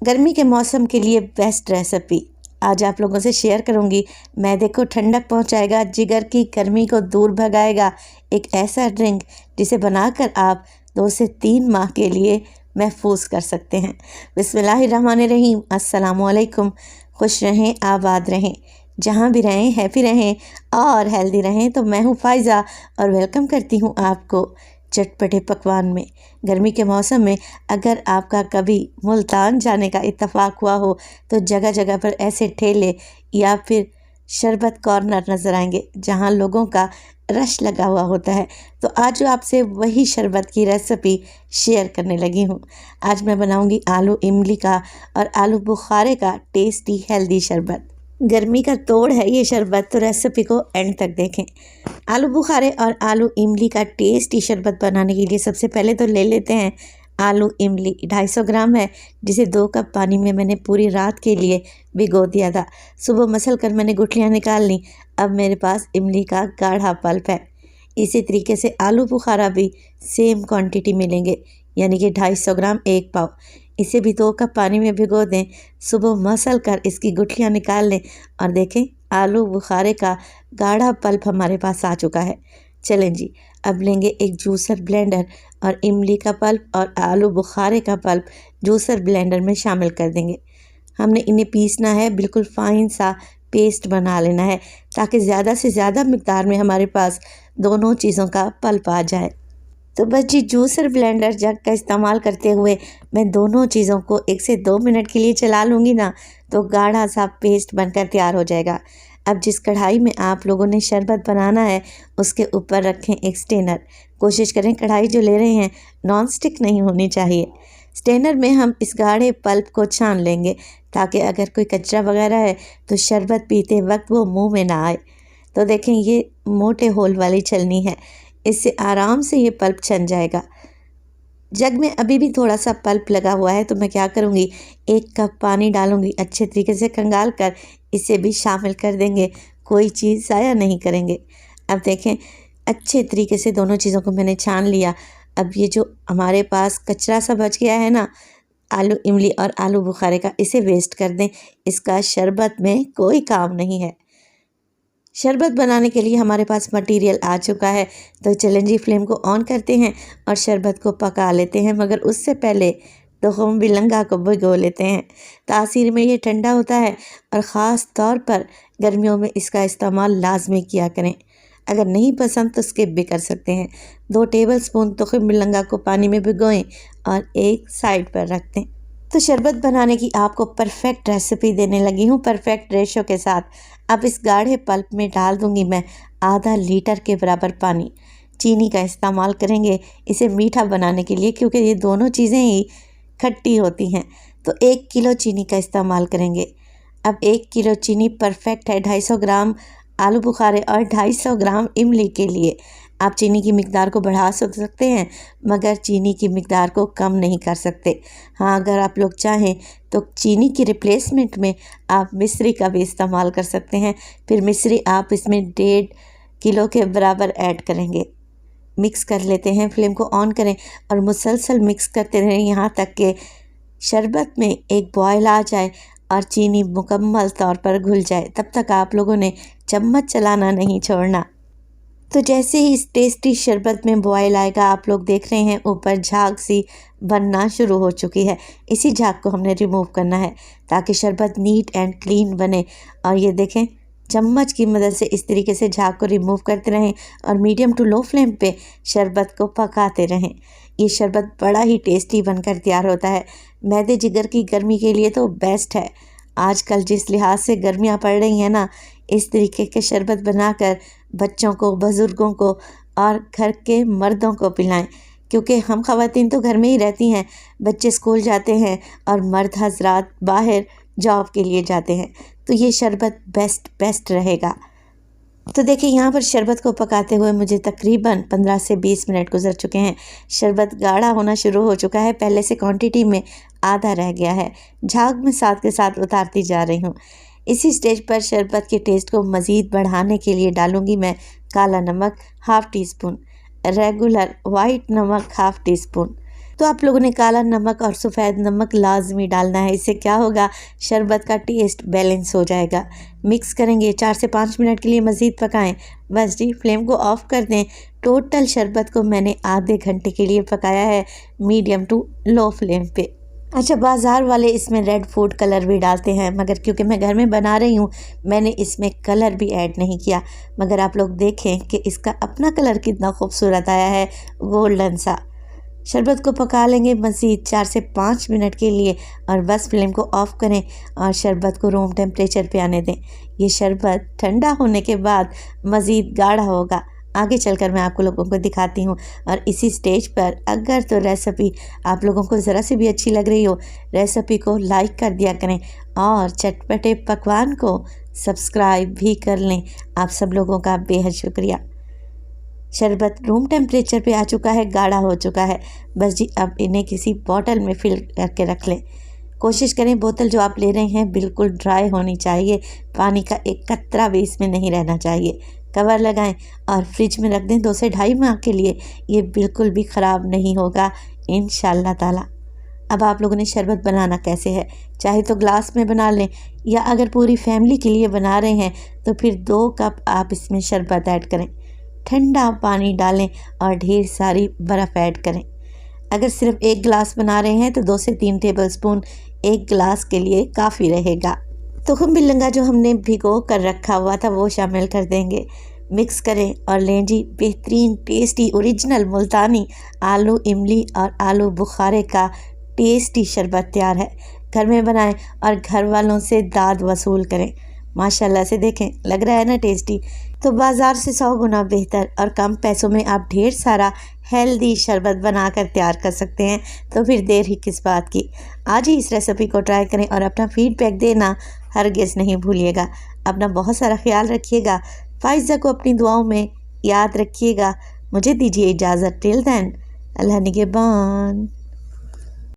गर्मी के मौसम के लिए बेस्ट रेसिपी आज आप लोगों से शेयर करूंगी। मैदे को ठंडक पहुंचाएगा, जिगर की गर्मी को दूर भगाएगा। एक ऐसा ड्रिंक जिसे बनाकर आप 2 से 3 माह के लिए महफूज कर सकते हैं। बिस्मिल्लाहिर्रहमानिर्रहीम। अस्सलामुअलैकुम। खुश रहें, आबाद रहें, जहाँ भी रहें हैप्पी रहें और हेल्दी रहें। तो मैं हूँ फ़ाइज़ा और वेलकम करती हूँ आपको चटपटे पकवान में। गर्मी के मौसम में अगर आपका कभी मुल्तान जाने का इत्तेफाक हुआ हो तो जगह जगह पर ऐसे ठेले या फिर शरबत कॉर्नर नज़र आएंगे जहां लोगों का रश लगा हुआ होता है। तो आज जो आपसे वही शरबत की रेसिपी शेयर करने लगी हूं। आज मैं बनाऊंगी आलू इमली का और आलू बुखारे का टेस्टी हेल्दी शरबत। गर्मी का तोड़ है ये शरबत, तो रेसिपी को एंड तक देखें। आलू बुखारे और आलू इमली का टेस्टी शरबत बनाने के लिए सबसे पहले तो ले लेते हैं आलू इमली। 250 ग्राम है, जिसे 2 कप पानी में मैंने पूरी रात के लिए भिगो दिया था। सुबह मसल कर मैंने गुठलियाँ निकाल ली। अब मेरे पास इमली का गाढ़ा पल्प है। इसी तरीके से आलू बुखारा भी सेम क्वांटिटी मिलेंगे, यानी कि 250 ग्राम 1 पाव। इसे भी 2 कप पानी में भिगो दें। सुबह मसल कर इसकी गुठलियाँ निकाल लें और देखें आलू बुखारे का गाढ़ा पल्प हमारे पास आ चुका है। चलें जी, अब लेंगे एक जूसर ब्लेंडर और इमली का पल्प और आलू बुखारे का पल्प जूसर ब्लेंडर में शामिल कर देंगे। हमने इन्हें पीसना है, बिल्कुल फ़ाइन सा पेस्ट बना लेना है ताकि ज़्यादा से ज़्यादा मिक़दार में हमारे पास दोनों चीज़ों का पल्प आ जाए। तो बस जी, जूसर ब्लेंडर जग का इस्तेमाल करते हुए मैं दोनों चीज़ों को 1 से 2 मिनट के लिए चला लूँगी ना, तो गाढ़ा सा पेस्ट बनकर तैयार हो जाएगा। अब जिस कढ़ाई में आप लोगों ने शरबत बनाना है उसके ऊपर रखें एक स्टेनर। कोशिश करें कढ़ाई जो ले रहे हैं नॉन स्टिक नहीं होनी चाहिए। स्टेनर में हम इस गाढ़े पल्प को छान लेंगे ताकि अगर कोई कचरा वगैरह है तो शरबत पीते वक्त वो मुंह में ना आए। तो देखें, ये मोटे होल वाली छलनी है, इससे आराम से ये पल्प छन जाएगा। जग में अभी भी थोड़ा सा पल्प लगा हुआ है, तो मैं क्या करूँगी, 1 कप पानी डालूँगी। अच्छे तरीके से खंगाल कर इसे भी शामिल कर देंगे, कोई चीज़ ज़ाया नहीं करेंगे। अब देखें, अच्छे तरीके से दोनों चीज़ों को मैंने छान लिया। अब ये जो हमारे पास कचरा सा बच गया है ना आलू इमली और आलू बुखारे का, इसे वेस्ट कर दें। इसका शरबत में कोई काम नहीं है। शरबत बनाने के लिए हमारे पास मटेरियल आ चुका है, तो चलें जी, फ्लेम को ऑन करते हैं और शरबत को पका लेते हैं। मगर उससे पहले तो हम बिलंगा को भिगो लेते हैं। तासीर में ये ठंडा होता है और ख़ास तौर पर गर्मियों में इसका इस्तेमाल लाजमी किया करें। अगर नहीं पसंद तो स्किप भी कर सकते हैं। 2 टेबलस्पून तुखम बिलंगा को पानी में भिगोएं और एक साइड पर रख दें। तो शरबत बनाने की आपको परफेक्ट रेसिपी देने लगी हूँ, परफेक्ट रेशो के साथ। अब इस गाढ़े पल्प में डाल दूँगी मैं आधा लीटर के बराबर पानी। चीनी का इस्तेमाल करेंगे इसे मीठा बनाने के लिए, क्योंकि ये दोनों चीज़ें ही खट्टी होती हैं। तो 1 किलो चीनी का इस्तेमाल करेंगे। अब 1 किलो चीनी परफेक्ट है 250 ग्राम आलू बुखारे और 250 ग्राम इमली के लिए। आप चीनी की मिकदार को बढ़ा सकते हैं, मगर चीनी की मिकदार को कम नहीं कर सकते। हाँ, अगर आप लोग चाहें तो चीनी की रिप्लेसमेंट में आप मिश्री का भी इस्तेमाल कर सकते हैं। फिर मिश्री आप इसमें 1.5 किलो के बराबर ऐड करेंगे। मिक्स कर लेते हैं, फ्लेम को ऑन करें और मुसलसल मिक्स करते रहें यहाँ तक कि शरबत में एक बॉयल आ जाए और चीनी मुकम्मल तौर पर घुल जाए। तब तक आप लोगों ने चम्मच चलाना नहीं छोड़ना। तो जैसे ही इस टेस्टी शरबत में बॉयल आएगा, आप लोग देख रहे हैं ऊपर झाग सी बनना शुरू हो चुकी है। इसी झाग को हमने रिमूव करना है ताकि शरबत नीट एंड क्लीन बने। और ये देखें, चम्मच की मदद से इस तरीके से झाग को रिमूव करते रहें और मीडियम टू लो फ्लेम पे शरबत को पकाते रहें। ये शरबत बड़ा ही टेस्टी बनकर तैयार होता है। मैदे जिगर की गर्मी के लिए तो बेस्ट है। आजकल जिस लिहाज से गर्मियाँ पड़ रही हैं ना, इस तरीके के शरबत बनाकर बच्चों को, बुज़ुर्गों को और घर के मर्दों को पिलाएं, क्योंकि हम ख़वातीन तो घर में ही रहती हैं, बच्चे स्कूल जाते हैं और मर्द हजरात बाहर जॉब के लिए जाते हैं। तो ये शरबत बेस्ट रहेगा। तो देखिए, यहाँ पर शरबत को पकाते हुए मुझे तकरीबन 15 से 20 मिनट गुजर चुके हैं। शरबत गाढ़ा होना शुरू हो चुका है, पहले से क्वांटिटी में आधा रह गया है। झाग में साथ के साथ उतारती जा रही हूँ। इसी स्टेज पर शरबत के टेस्ट को मज़ीद बढ़ाने के लिए डालूँगी मैं काला नमक ½ टी स्पून, रेगुलर वाइट नमक ½ टी स्पून, तो आप लोगों ने काला नमक और सफ़ेद नमक लाजमी डालना है। इससे क्या होगा, शरबत का टेस्ट बैलेंस हो जाएगा। मिक्स करेंगे, 4 से 5 मिनट के लिए मज़ीद पकाएं। बस जी, फ्लेम को ऑफ़ कर दें। टोटल शरबत को मैंने आधे घंटे के लिए पकाया है, मीडियम टू लो फ्लेम पे। अच्छा, बाज़ार वाले इसमें रेड फूड कलर भी डालते हैं, मगर क्योंकि मैं घर में बना रही हूँ, मैंने इसमें कलर भी ऐड नहीं किया। मगर आप लोग देखें कि इसका अपना कलर कितना खूबसूरत आया है, गोल्डन सा। शरबत को पका लेंगे मज़ीद 4 से 5 मिनट के लिए और बस फ्लेम को ऑफ़ करें और शरबत को रूम टेम्परेचर पे आने दें। ये शरबत ठंडा होने के बाद मज़ीद गाढ़ा होगा। आगे चलकर मैं आपको लोगों को दिखाती हूँ। और इसी स्टेज पर अगर तो रेसिपी आप लोगों को ज़रा सी भी अच्छी लग रही हो, रेसिपी को लाइक कर दिया करें और चटपटे पकवान को सब्सक्राइब भी कर लें। आप सब लोगों का बेहद शुक्रिया। शरबत रूम टेम्परेचर पे आ चुका है, गाढ़ा हो चुका है। बस जी, अब इन्हें किसी बॉटल में फिल करके रख लें। कोशिश करें बोतल जो आप ले रहे हैं बिल्कुल ड्राई होनी चाहिए, पानी का एक कतरा भी इसमें नहीं रहना चाहिए। कवर लगाएं और फ्रिज में रख दें 2 से ढाई माह के लिए। ये बिल्कुल भी ख़राब नहीं होगा इंशाअल्लाह ताला। अब आप लोगों ने शरबत बनाना कैसे है, चाहे तो ग्लास में बना लें या अगर पूरी फैमिली के लिए बना रहे हैं तो फिर 2 कप आप इसमें शरबत ऐड करें। ठंडा पानी डालें और ढेर सारी बर्फ़ ऐड करें। अगर सिर्फ 1 गिलास बना रहे हैं तो 2 से 3 टेबलस्पून 1 गिलास के लिए काफ़ी रहेगा। तुखम बिलंगा जो हमने भिगो कर रखा हुआ था वो शामिल कर देंगे। मिक्स करें और लें जी बेहतरीन टेस्टी ओरिजिनल मुल्तानी आलू इमली और आलू बुखारे का टेस्टी शरबत तैयार है। घर में बनाएं और घर वालों से दाद वसूल करें। माशाल्लाह से देखें, लग रहा है ना टेस्टी। तो बाज़ार से 100 गुना बेहतर और कम पैसों में आप ढेर सारा हेल्दी शरबत बनाकर तैयार कर सकते हैं। तो फिर देर ही किस बात की, आज ही इस रेसिपी को ट्राई करें और अपना फीडबैक देना हरगिज़ नहीं भूलिएगा। अपना बहुत सारा ख्याल रखिएगा। फ़ाइज़ा को अपनी दुआओं में याद रखिएगा। मुझे दीजिए इजाज़त। टिल देन, अल्लाह निगहबान।